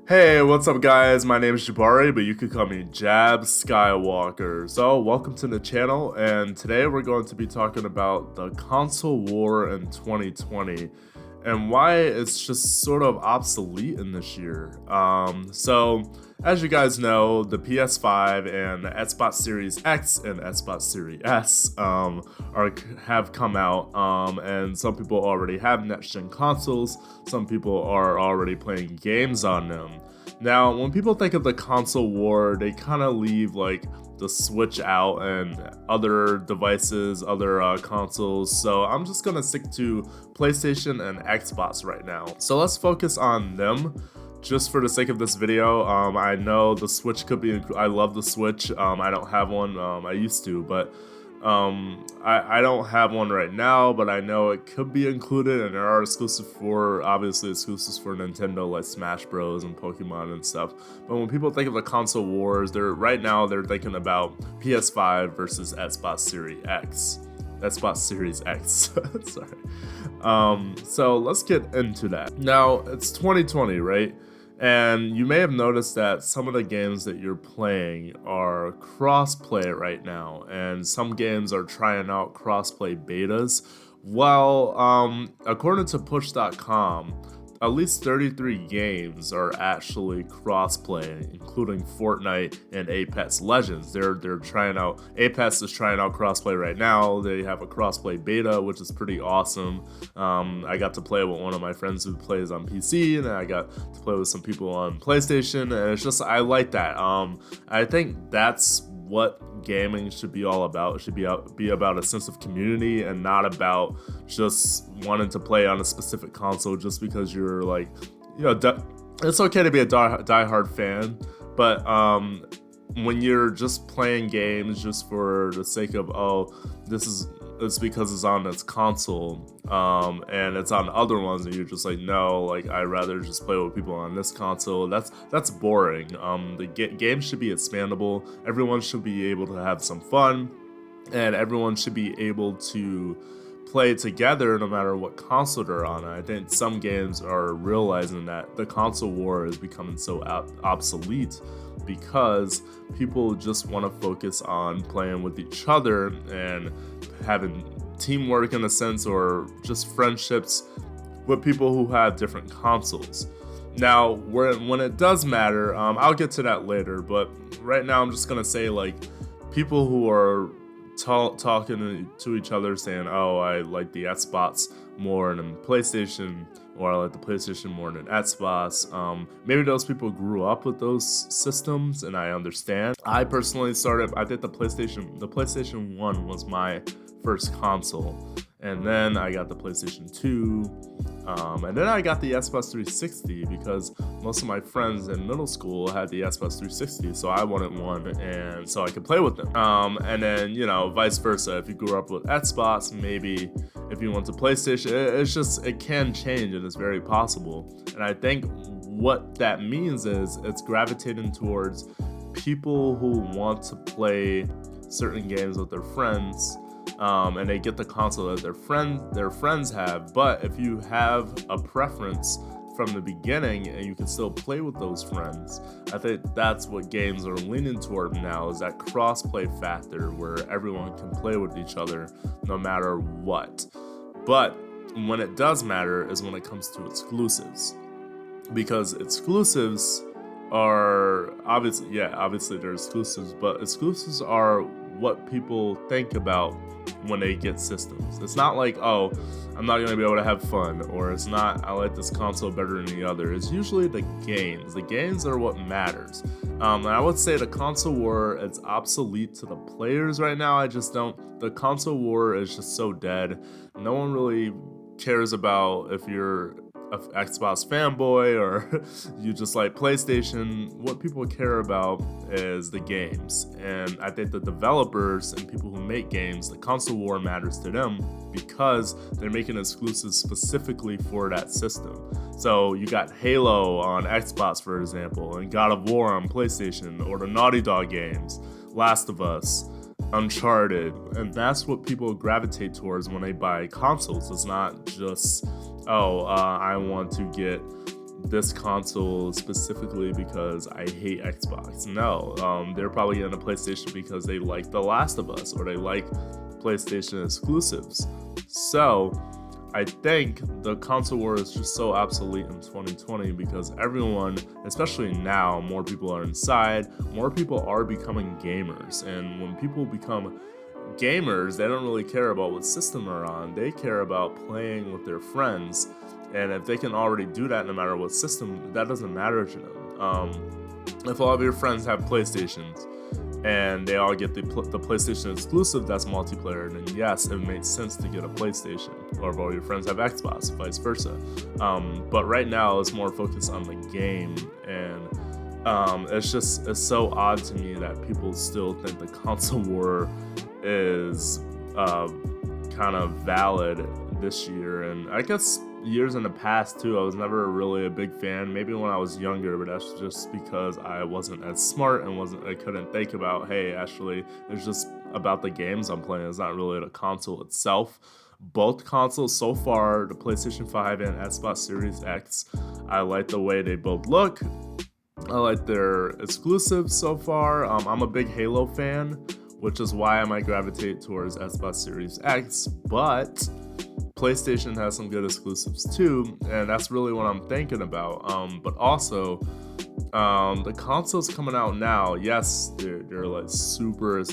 Hey, what's up guys? My name is Jabari, but you could call me Jabsskywalker. So, welcome to the channel, and today we're going to be talking about the console war in 2020 and why it's just sort of obsolete in this year. As you guys know, the PS5 and the Xbox Series X and Xbox Series S have come out, and some people already have next-gen consoles. Some people are already playing games on them. Now, when people think of the console war, they kind of leave like the Switch out and other devices, other consoles. So I'm just gonna stick to PlayStation and Xbox right now. So let's focus on them just for the sake of this video. I know the Switch could be, I love the Switch. I don't have one, I used to, but I don't have one right now, but I know it could be included, and there are obviously exclusives for Nintendo, like Smash Bros and Pokemon and stuff. But when people think of the console wars, right now they're thinking about PS5 versus Xbox Series X. Xbox Series X, sorry. So let's get into that. Now, it's 2020, right? And you may have noticed that some of the games that you're playing are cross-play right now, and some games are trying out cross-play betas. Well, according to push.com, at least 33 games are actually cross-play, including Fortnite and Apex Legends. They're trying out, Apex is trying out cross-play right now. They have a cross-play beta, which is pretty awesome. I got to play with one of my friends who plays on PC, and I got to play with some people on PlayStation, and it's just, I like that. I think that's what gaming should be all about. It should be about a sense of community and not about just wanting to play on a specific console just because you're like, you know, it's okay to be a diehard fan, but when you're just playing games just for the sake of, oh, it's because it's on this console, and it's on other ones, and you're just like, no, like, I'd rather just play with people on this console. That's boring. The game should be expandable. Everyone should be able to have some fun, and everyone should be able to play together no matter what console they're on. I think some games are realizing that the console war is becoming so obsolete because people just want to focus on playing with each other and having teamwork in a sense, or just friendships with people who have different consoles. Now, when it does matter, I'll get to that later, but right now I'm just gonna say, like, people who are talking to each other saying, oh, I like the Xbox more than PlayStation, or I like the PlayStation more than Xbox. Maybe those people grew up with those systems, and I understand. I personally I think the PlayStation 1 was my first console, and then I got the PlayStation 2, and then I got the Xbox 360 because most of my friends in middle school had the Xbox 360, so I wanted one, and so I could play with them. And then, you know, vice versa. If you grew up with Xbox, maybe if you went to PlayStation, it can change, and it's very possible. And I think what that means is it's gravitating towards people who want to play certain games with their friends, and they get the console that their friends have. But if you have a preference from the beginning and you can still play with those friends, I think that's what games are leaning toward now, is that cross-play factor where everyone can play with each other no matter what. But when it does matter is when it comes to exclusives, because exclusives are obviously they're exclusives, but exclusives are what people think about when they get systems. It's not like, oh, I'm not gonna be able to have fun, or it's not, I like this console better than the other. It's usually the games. The games are what matters. And I would say the console war, it's obsolete to the players right now. The console war is just so dead. No one really cares about if you're an Xbox fanboy or you just like PlayStation. What people care about is the games, and I think the developers and people who make games, the console war matters to them because they're making exclusives specifically for that system. So you got Halo on Xbox, for example, and God of War on PlayStation, or the Naughty Dog games, Last of Us, Uncharted, and that's what people gravitate towards when they buy consoles. It's not just, I want to get this console specifically because I hate Xbox. No, they're probably getting a PlayStation because they like The Last of Us or they like PlayStation exclusives. So I think the console war is just so obsolete in 2020 because everyone, especially now, more people are inside, more people are becoming gamers. And when people become gamers, they don't really care about what system they're on. They care about playing with their friends. And if they can already do that no matter what system, that doesn't matter to them. If all of your friends have PlayStations and they all get the PlayStation exclusive that's multiplayer, then yes, it makes sense to get a PlayStation. Or if all your friends have Xbox, vice versa. But right now, it's more focused on the game, and it's so odd to me that people still think the console war is kind of valid this year. And I guess years in the past too, I was never really a big fan. Maybe when I was younger, but that's just because I wasn't as smart and I couldn't think about, hey, actually, it's just about the games I'm playing. It's not really the console itself. Both consoles so far, the PlayStation 5 and Xbox Series X, I like the way they both look. I like their exclusives so far. I'm a big Halo fan, which is why I might gravitate towards Xbox Series X, but PlayStation has some good exclusives too, and that's really what I'm thinking about. But also, the consoles coming out now, yes, they're like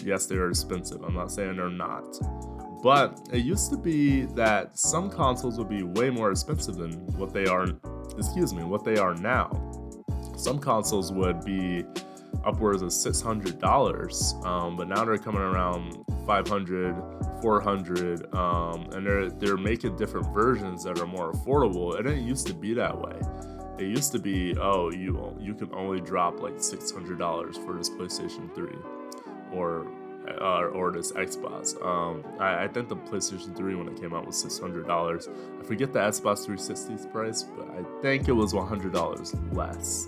yes, they are expensive. I'm not saying they're not. But it used to be that some consoles would be way more expensive than what they are now. Some consoles would be upwards of $600, but now they're coming around $500, $400, and they're making different versions that are more affordable. It didn't used to be that way. It used to be, oh, you can only drop like $600 for this PlayStation 3 or this Xbox. I think the PlayStation 3 when it came out was $600. I forget the Xbox 360's price, but I think it was $100 less.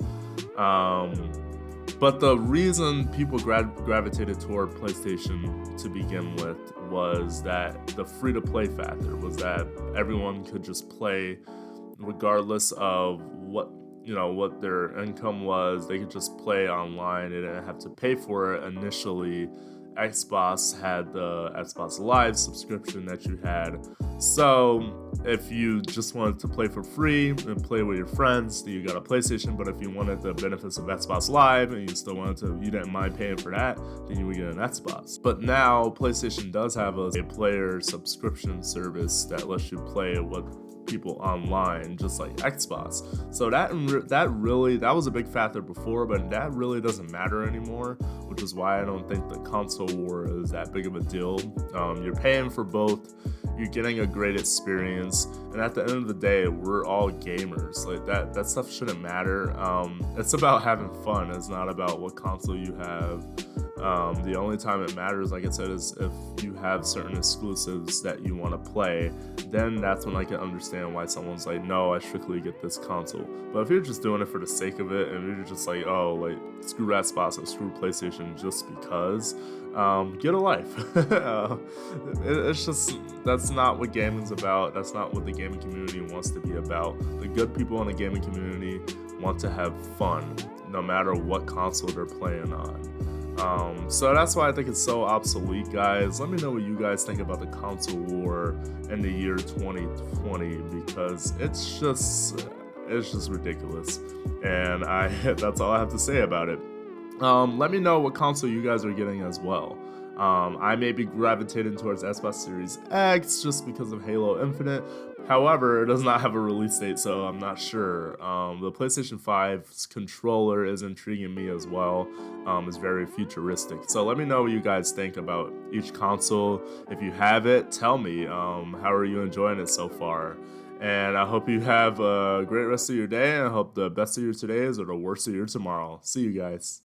But the reason people gravitated toward PlayStation to begin with was that the free-to-play factor was that everyone could just play regardless of what their income was. They could just play online. They didn't have to pay for it initially. Xbox had the Xbox Live subscription that you had. So if you just wanted to play for free and play with your friends, then you got a PlayStation. But if you wanted the benefits of Xbox Live and you didn't mind paying for that, then you would get an Xbox. But now PlayStation does have a player subscription service that lets you play with people online, just like Xbox. So that was a big factor before, but that really doesn't matter anymore, which is why I don't think the console war is that big of a deal. You're paying for both, you're getting a great experience, and at the end of the day, we're all gamers. Like that stuff shouldn't matter. It's about having fun. It's not about what console you have. The only time it matters, like I said, is if you have certain exclusives that you want to play. Then that's when I can understand why someone's like, no, I strictly get this console. But if you're just doing it for the sake of it, and you're just like, oh, like, screw Xbox and screw PlayStation just because, get a life. It's just, that's not what gaming's about. That's not what the gaming community wants to be about. The good people in the gaming community want to have fun, no matter what console they're playing on. So that's why I think it's so obsolete, guys. Let me know what you guys think about the console war in the year 2020, because it's just ridiculous. And that's all I have to say about it. Let me know what console you guys are getting as well. I may be gravitating towards Xbox Series X just because of Halo Infinite. However, it does not have a release date, so I'm not sure. The PlayStation 5's controller is intriguing me as well. It's very futuristic. So let me know what you guys think about each console. If you have it, tell me. How are you enjoying it so far? And I hope you have a great rest of your day, and I hope the best of your today is or the worst of your tomorrow. See you guys.